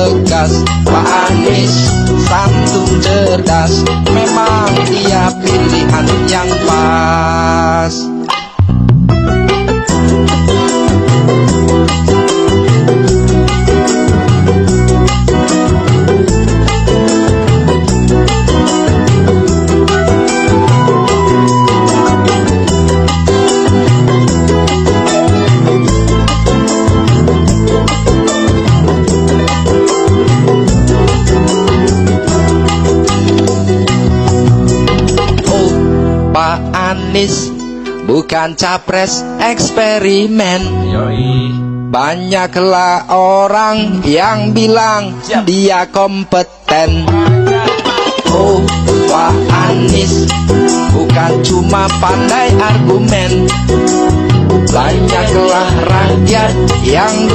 tegas. Pak Anies santun cerdas, memang dia pilihan yang pas. Pak Anies bukan capres eksperimen. Banyaklah orang yang bilang dia kompeten. Oh, Pak Anies bukan cuma pandai argumen. Banyaklah rakyat yang